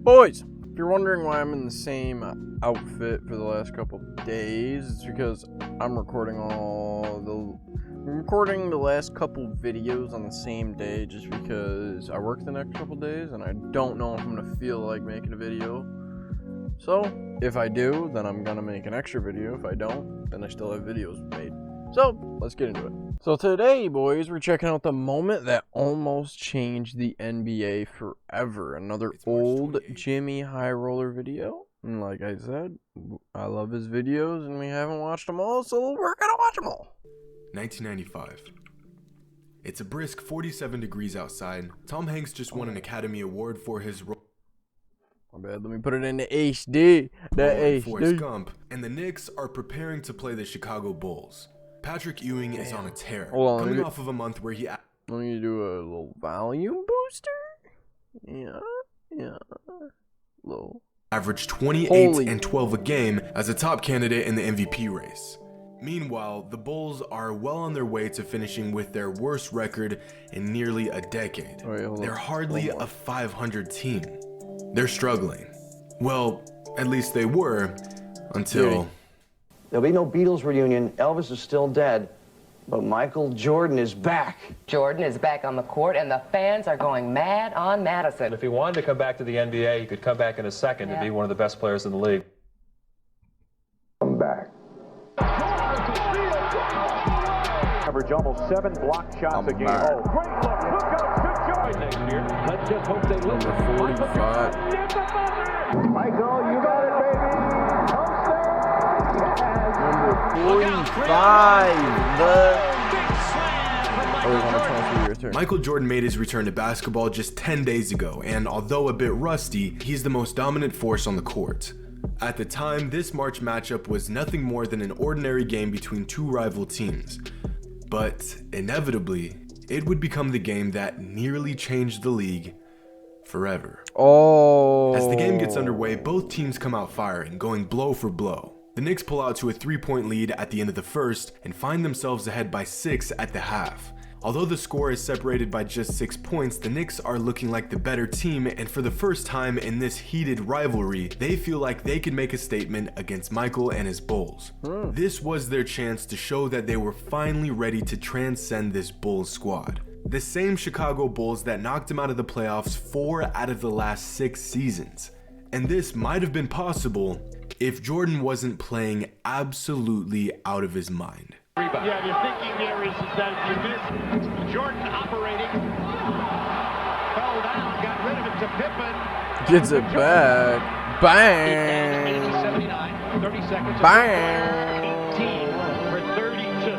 Boys, if you're wondering why I'm in the same outfit for the last couple days, it's because I'm recording the last couple videos on the same day just because I work the next couple days and I don't know if I'm gonna feel like making a video. So if I do, then I'm gonna make an extra video. If I don't, then I still have videos made. So let's get into it. So today, boys, we're checking out the moment that almost changed the NBA forever. Another old Jimmy High Roller video. And like I said, I love his videos and we haven't watched them all, so we're gonna watch them all. 1995. It's a brisk 47 degrees outside. Tom Hanks just won an Academy Award for his role. My bad, let me put it in the HD. Forrest Gump, and the Knicks are preparing to play the Chicago Bulls. Patrick Ewing is on a tear, coming off of a month where he... Let me do a little volume booster. Yeah. Low. Averaged 28 and 12 a game as a top candidate in the MVP race. Meanwhile, the Bulls are well on their way to finishing with their worst record in nearly a decade. They're hardly a 500 team. They're struggling. Well, at least they were, until... There'll be no Beatles reunion. Elvis is still dead, but Michael Jordan is back. Jordan is back on the court, and the fans are going mad on Madison. If he wanted to come back to the NBA, he could come back in a second and be one of the best players in the league. I'm back. Average almost 7 block shots a game. Oh, great look. Look out. Good job next year. Let's just hope they win. Number 45. Michael, you got it, baby. Number 45. Michael Jordan made his return to basketball just 10 days ago, and although a bit rusty, he's the most dominant force on the court. At the time, this March matchup was nothing more than an ordinary game between two rival teams. But inevitably, it would become the game that nearly changed the league forever. As the game gets underway, both teams come out firing, going blow for blow. The Knicks pull out to a 3-point lead at the end of the first and find themselves ahead by 6 at the half. Although the score is separated by just 6 points, the Knicks are looking like the better team, and for the first time in this heated rivalry, they feel like they could make a statement against Michael and his Bulls. This was their chance to show that they were finally ready to transcend this Bulls squad. The same Chicago Bulls that knocked them out of the playoffs 4 out of the last 6 seasons. And this might have been possible if Jordan wasn't playing absolutely out of his mind. Yeah, you're thinking there is that you missed Jordan operating. Fell down, got rid of it to Pippen. Gets it back. Bang. 30 seconds. Bang. 18 for 32.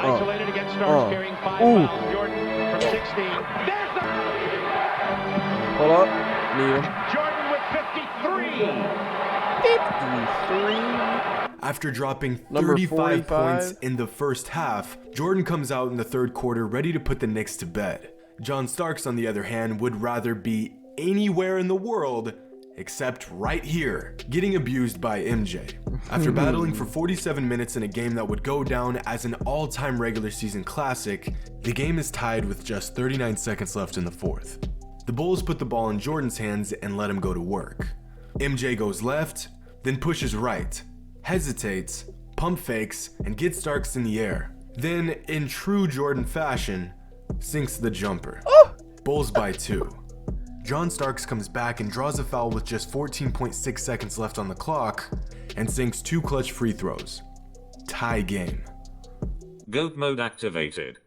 Isolated against Starks, carrying 5 fouls. Jordan from 16. There's the... Hold up. Neil. Jordan with 53. After dropping 35 points in the first half, Jordan comes out in the third quarter ready to put the Knicks to bed. John Starks, on the other hand, would rather be anywhere in the world except right here, getting abused by MJ. After battling for 47 minutes in a game that would go down as an all-time regular season classic, the game is tied with just 39 seconds left in the fourth. The Bulls put the ball in Jordan's hands and let him go to work. MJ goes left, then pushes right, hesitates, pump fakes, and gets Starks in the air. Then, in true Jordan fashion, sinks the jumper. Bulls by 2. John Starks comes back and draws a foul with just 14.6 seconds left on the clock and sinks 2 clutch free throws. Tie game. GOAT mode activated.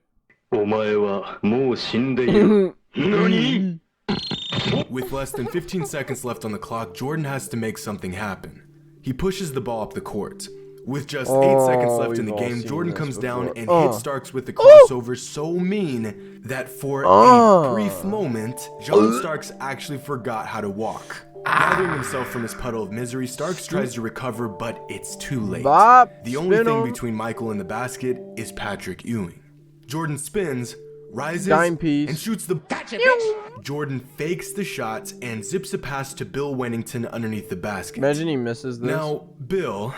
With less than 15 seconds left on the clock, Jordan has to make something happen. He pushes the ball up the court. With just 8 seconds left in the game, Jordan comes down and hits Starks with the crossover so mean that for a brief moment, John Starks actually forgot how to walk. Gathering himself from his puddle of misery, Starks tries to recover, but it's too late. The only thing between Michael and the basket is Patrick Ewing. Jordan spins, rises, and shoots the... Jordan fakes the shot and zips a pass to Bill Wennington underneath the basket. Imagine he misses this. Now, Bill,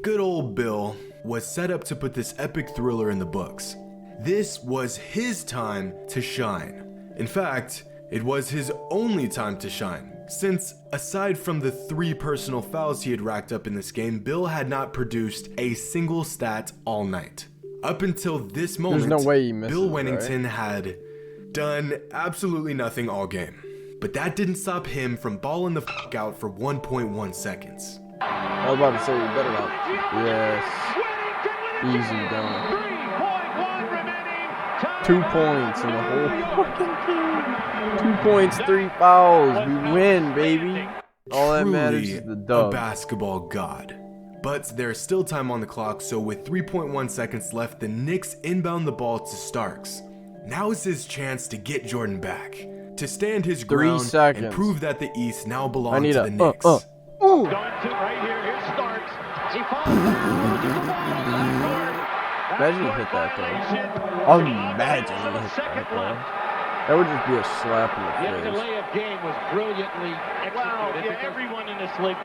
good old Bill, was set up to put this epic thriller in the books. This was his time to shine. In fact, It was his only time to shine, since aside from the 3 personal fouls he had racked up in this game, Bill had not produced a single stat all night. Up until this moment, no way he misses, Bill Wennington had done absolutely nothing all game. But that didn't stop him from balling the f*** out for 1.1 seconds. I was about to say, you better not. Yes. Easy done. 2 points in the whole fucking game. 2 points, 3 fouls. We win, baby. All that matters is the A dub. basketball god. But there's still time on the clock, so with 3.1 seconds left, the Knicks inbound the ball to Starks. Now is his chance to get Jordan back, to stand his 3 ground seconds. and prove that the East now I belongs need to a the Knicks. Going to right here. Here's Starks. He Imagine you hit that, though. Imagine you hit that, though. That would just be a slap in Yeah, the the face. layup game was brilliantly executed. Wow, yeah, everyone in this league.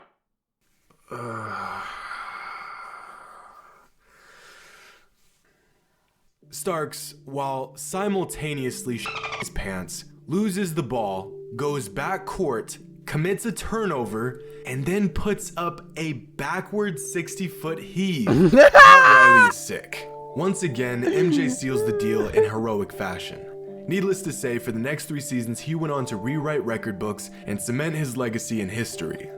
Starks, while simultaneously his pants, loses the ball, goes back court, commits a turnover, and then puts up a backward 60-foot heave. Pat Riley is sick. Once again, MJ seals the deal in heroic fashion. Needless to say, for the next 3 seasons, he went on to rewrite record books and cement his legacy in history.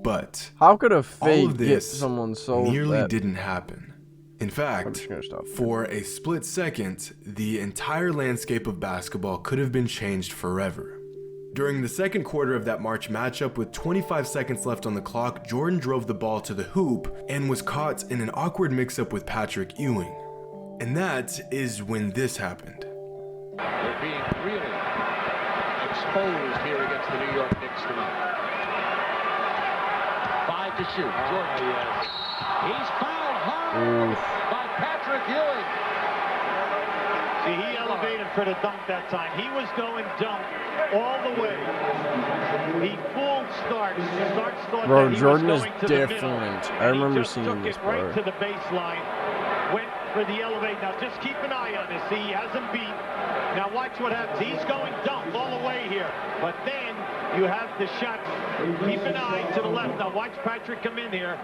But How could a all fake of get this someone so nearly that? didn't happen. In fact, just gonna stop. for a split second, the entire landscape of basketball could have been changed forever. During the second quarter of that March matchup, with 25 seconds left on the clock, Jordan drove the ball to the hoop and was caught in an awkward mix-up with Patrick Ewing. And that is when this happened. They're being really exposed here against the New York Knicks tonight. 5 to shoot. Jordan. He's fouled hard by Patrick Ewing. See, he elevated for the dunk that time. He was going dunk all the way. He fooled Starks. Starks thought Bro, that he Jordan was is going to the middle, different. I and he remember just seeing took this it right part. to the baseline. Went for the elevate. Now just keep an eye on this. See, he has him beat. Now watch what happens. He's going dunk all the way here. But then you have the shot. Keep an eye to the left. Now watch Patrick come in here.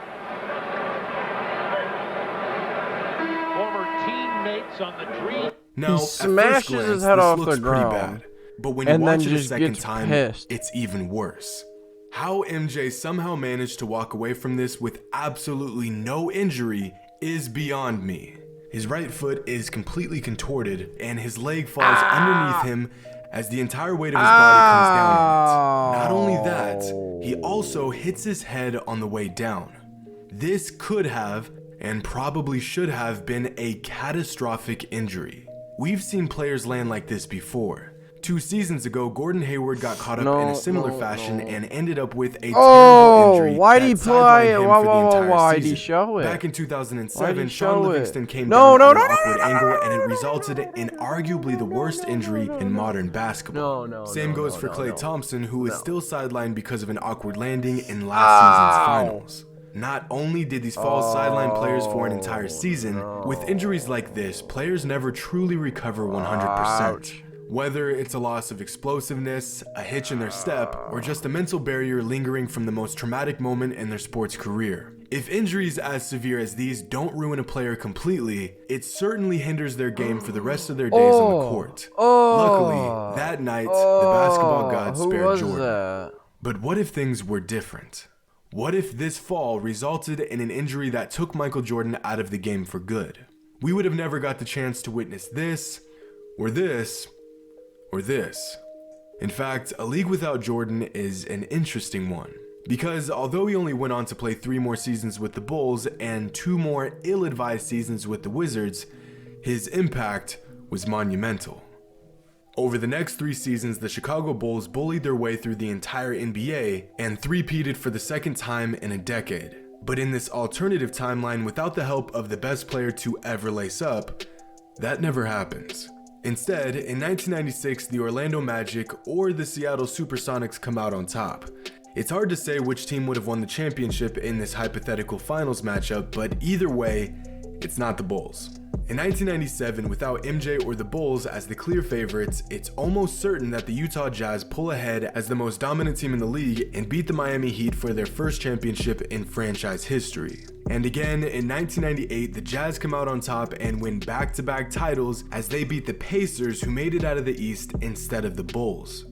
Former teammates on the dream. Now, He at first smashes glance, his head this off looks the pretty ground, bad. But when you and watch then it a just second gets time, pissed. it's even worse. How MJ somehow managed to walk away from this with absolutely no injury is beyond me. His right foot is completely contorted, and his leg falls underneath him as the entire weight of his body comes down on it. Not only that, he also hits his head on the way down. This could have, and probably should have, been a catastrophic injury. We've seen players land like this before. 2 seasons ago, Gordon Hayward got caught up in a similar fashion and ended up with a terrible injury. Why'd he that play sidelined it? him Why, for the why, entire why'd he season. show it? Back in Why'd 2007, he Sean show it? Livingston came No, down no, at no, an no, awkward no, no, angle, no, and no, it no, resulted in arguably the worst injury in modern basketball. No, Same goes for Klay no. Thompson, who is still sidelined because of an awkward landing in last season's finals. Not only did these falls sideline players for an entire season, with injuries like this, players never truly recover 100%. Whether it's a loss of explosiveness, a hitch in their step, or just a mental barrier lingering from the most traumatic moment in their sports career. If injuries as severe as these don't ruin a player completely, it certainly hinders their game for the rest of their days on the court. Luckily, that night, the basketball gods spared Jordan. That? But what if things were different? What if this fall resulted in an injury that took Michael Jordan out of the game for good? We would have never got the chance to witness this, or this, or this. In fact, a league without Jordan is an interesting one. Because although he only went on to play 3 more seasons with the Bulls and 2 more ill-advised seasons with the Wizards, his impact was monumental. Over the next 3 seasons, the Chicago Bulls bullied their way through the entire NBA and three-peated for the second time in a decade. But in this alternative timeline, without the help of the best player to ever lace up, that never happens. Instead, in 1996, the Orlando Magic or the Seattle Supersonics come out on top. It's hard to say which team would have won the championship in this hypothetical finals matchup, but either way, It's not the Bulls. In 1997, without MJ or the Bulls as the clear favorites, it's almost certain that the Utah Jazz pull ahead as the most dominant team in the league and beat the Miami Heat for their first championship in franchise history. And again, in 1998, the Jazz come out on top and win back-to-back titles as they beat the Pacers, who made it out of the East instead of the Bulls.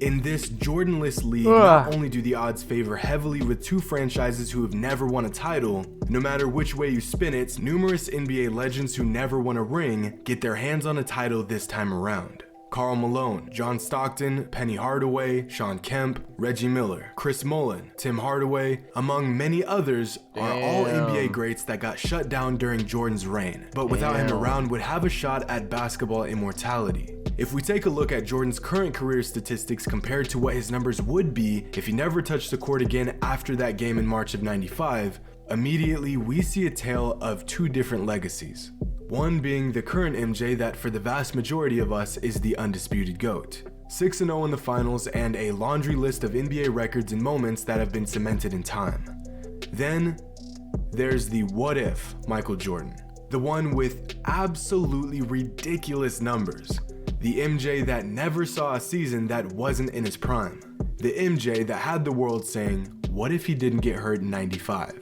In this Jordan-less league, not only do the odds favor heavily with two franchises who have never won a title, no matter which way you spin it, numerous NBA legends who never won a ring get their hands on a title this time around. Karl Malone, John Stockton, Penny Hardaway, Shawn Kemp, Reggie Miller, Chris Mullin, Tim Hardaway, among many others, are all NBA greats that got shut down during Jordan's reign, but without him around would have a shot at basketball immortality. If we take a look at Jordan's current career statistics compared to what his numbers would be if he never touched the court again after that game in March of '95, immediately we see a tale of two different legacies. One being the current MJ that for the vast majority of us is the undisputed GOAT. 6-0 in the finals and a laundry list of NBA records and moments that have been cemented in time. Then there's the what if Michael Jordan, the one with absolutely ridiculous numbers. The MJ that never saw a season that wasn't in his prime. The MJ that had the world saying, what if he didn't get hurt in '95?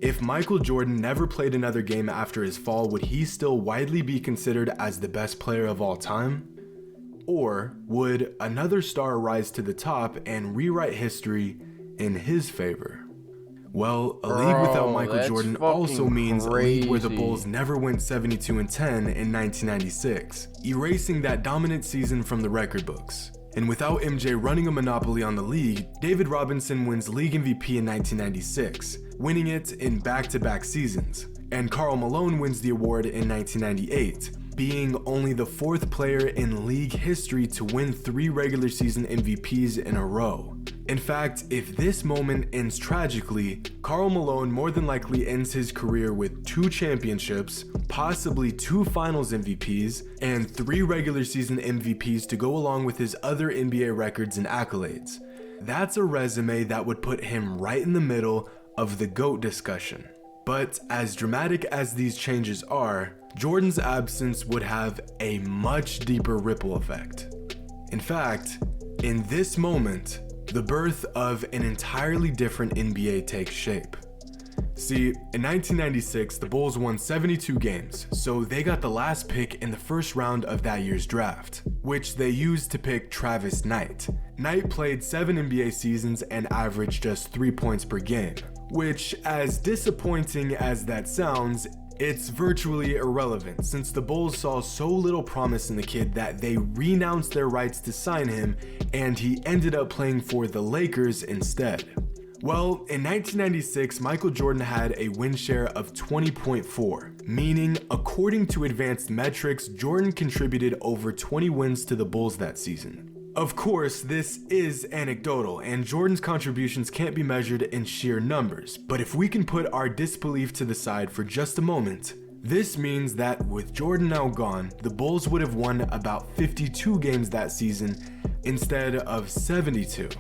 If Michael Jordan never played another game after his fall, would he still widely be considered as the best player of all time? Or would another star rise to the top and rewrite history in his favor? Well, a league without Michael Jordan also means a league where the Bulls never went 72-10 in 1996, erasing that dominant season from the record books. And without MJ running a monopoly on the league, David Robinson wins league MVP in 1996, winning it in back-to-back seasons. And Karl Malone wins the award in 1998, being only the fourth player in league history to win 3 regular season MVPs in a row. In fact, if this moment ends tragically, Karl Malone more than likely ends his career with 2 championships, possibly 2 finals MVPs, and 3 regular season MVPs to go along with his other NBA records and accolades. That's a resume that would put him right in the middle of the GOAT discussion. But as dramatic as these changes are, Jordan's absence would have a much deeper ripple effect. In fact, in this moment, the birth of an entirely different NBA takes shape. See, in 1996, the Bulls won 72 games, so they got the last pick in the first round of that year's draft, which they used to pick Travis Knight. Knight played 7 NBA seasons and averaged just 3 points per game, which, as disappointing as that sounds, it's virtually irrelevant since the Bulls saw so little promise in the kid that they renounced their rights to sign him and he ended up playing for the Lakers instead. Well, in 1996, Michael Jordan had a win share of 20.4, meaning according to advanced metrics, Jordan contributed over 20 wins to the Bulls that season. Of course, this is anecdotal, and Jordan's contributions can't be measured in sheer numbers, but if we can put our disbelief to the side for just a moment, this means that with Jordan now gone, the Bulls would have won about 52 games that season instead of 72.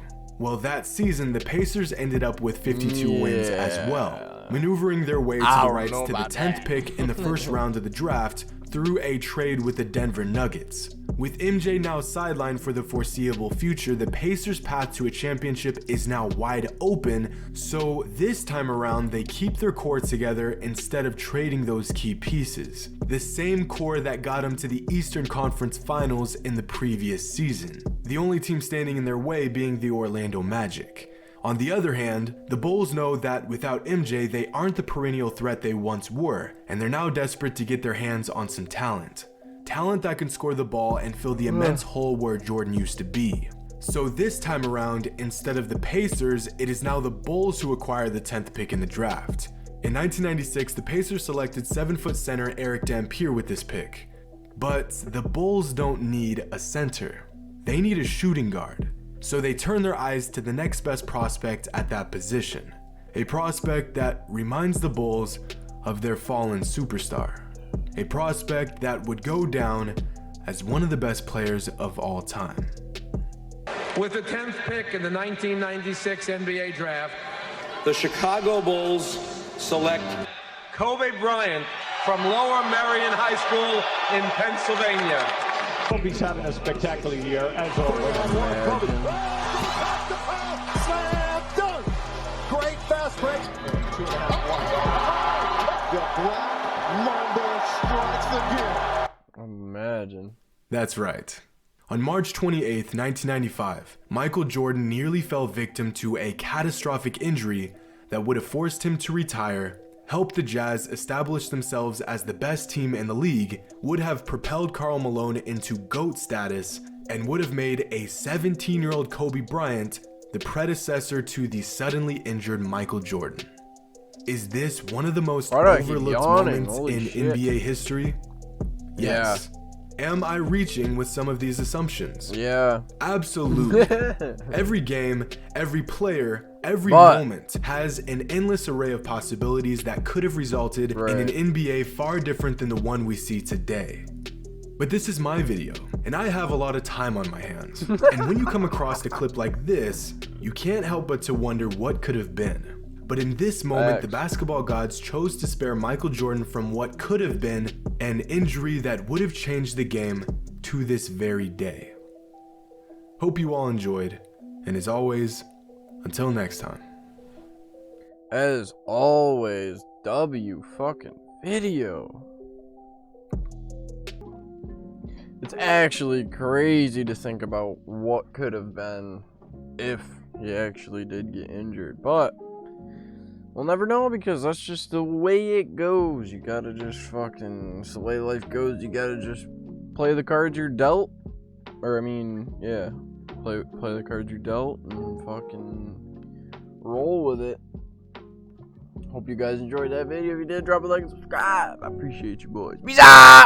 Well, that season, the Pacers ended up with 52 wins as well, maneuvering their way to the rights to the 10th pick in the first round of the draft through a trade with the Denver Nuggets. With MJ now sidelined for the foreseeable future, the Pacers' path to a championship is now wide open, so this time around they keep their core together instead of trading those key pieces. The same core that got them to the Eastern Conference Finals in the previous season, the only team standing in their way being the Orlando Magic. On the other hand, the Bulls know that without MJ, they aren't the perennial threat they once were, and they're now desperate to get their hands on some talent. Talent that can score the ball and fill the immense hole where Jordan used to be. So this time around, instead of the Pacers, it is now the Bulls who acquire the 10th pick in the draft. In 1996, the Pacers selected 7-foot center Eric Dampier with this pick. But the Bulls don't need a center. They need a shooting guard. So they turn their eyes to the next best prospect at that position. A prospect that reminds the Bulls of their fallen superstar. A prospect that would go down as one of the best players of all time. With the 10th pick in the 1996 NBA draft, the Chicago Bulls select Kobe Bryant from Lower Merion High School in Pennsylvania. Kobe's having a spectacular year, as always. Slam dunk! Great fast break. 2.5 The Black Mamba strikes again. Imagine. That's right. On March 28th, 1995, Michael Jordan nearly fell victim to a catastrophic injury that would have forced him to retire, helped the Jazz establish themselves as the best team in the league, would have propelled Karl Malone into GOAT status, and would have made a 17-year-old Kobe Bryant the predecessor to the suddenly injured Michael Jordan. Is this one of the most overlooked moments in NBA history? Yes. Am I reaching with some of these assumptions? Yeah. Absolutely. Every game, every player, every moment has an endless array of possibilities that could have resulted in an NBA far different than the one we see today. But this is my video, and I have a lot of time on my hands. And when you come across a clip like this, you can't help but to wonder what could have been. But in this moment, the basketball gods chose to spare Michael Jordan from what could have been an injury that would have changed the game to this very day. Hope you all enjoyed, and as always, until next time. As always, W fucking video. It's actually crazy to think about what could have been if he actually did get injured, but we'll never know because that's just the way it goes. You gotta just fucking, it's the way life goes. You gotta just play the cards you're dealt, or I mean, yeah, play the cards you're dealt and fucking roll with it. Hope you guys enjoyed that video. If you did, drop a like and subscribe. I appreciate you boys. Peace out!